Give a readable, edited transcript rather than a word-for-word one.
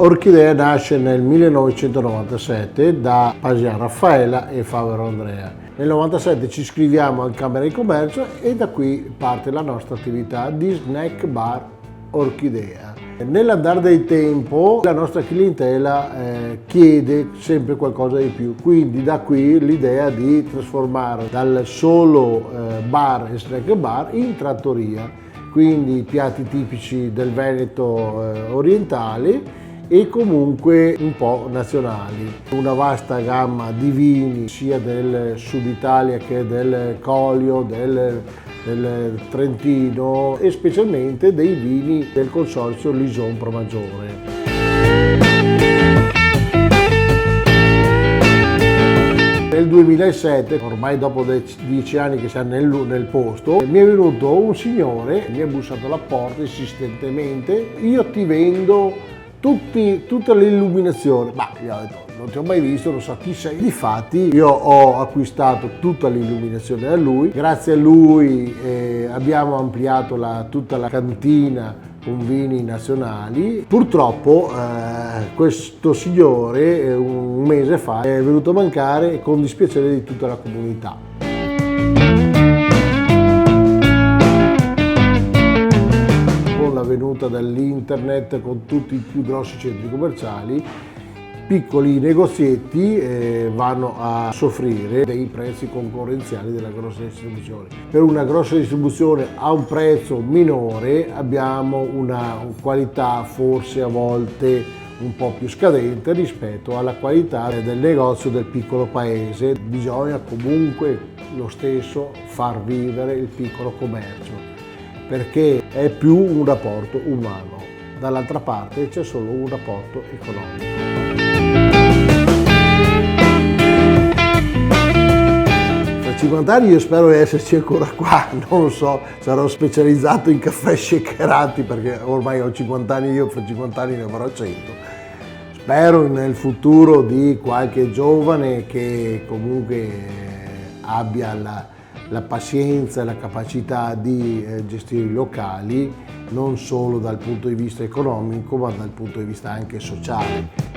Orchidea nasce nel 1997 da Pasian Raffaella e Favero Andrea. Nel 97 ci iscriviamo al Camera di Commercio e da qui parte la nostra attività di snack bar Orchidea. Nell'andare del tempo la nostra clientela chiede sempre qualcosa di più, quindi da qui l'idea di trasformare dal solo bar e snack bar in trattoria, quindi piatti tipici del Veneto orientale e comunque un po' nazionali. Una vasta gamma di vini sia del sud Italia che del Colio, del Trentino e specialmente dei vini del consorzio Lison Promaggiore. Nel 2007, ormai dopo 10 anni che siamo nel posto, mi è venuto un signore, mi ha bussato alla porta insistentemente: io ti vendo tutta l'illuminazione. Ma gli ho detto: non ti ho mai visto, non so chi sei. Difatti io ho acquistato tutta l'illuminazione da lui, grazie a lui abbiamo ampliato tutta la cantina con vini nazionali. Purtroppo questo signore un mese fa è venuto a mancare, con dispiacere di tutta la comunità. La venuta dell'internet, con tutti i più grossi centri commerciali, piccoli negozietti vanno a soffrire dei prezzi concorrenziali della grossa distribuzione. Per una grossa distribuzione a un prezzo minore abbiamo una qualità forse a volte un po' più scadente rispetto alla qualità del negozio del piccolo paese. Bisogna comunque lo stesso far vivere il piccolo commercio, perché è più un rapporto umano, dall'altra parte c'è solo un rapporto economico. Tra 50 anni io spero di esserci ancora qua, non lo so, sarò specializzato in caffè shakerati perché ormai ho 50 anni, io fra 50 anni ne avrò 100. Spero nel futuro di qualche giovane che comunque abbia la pazienza e la capacità di gestire i locali non solo dal punto di vista economico ma dal punto di vista anche sociale.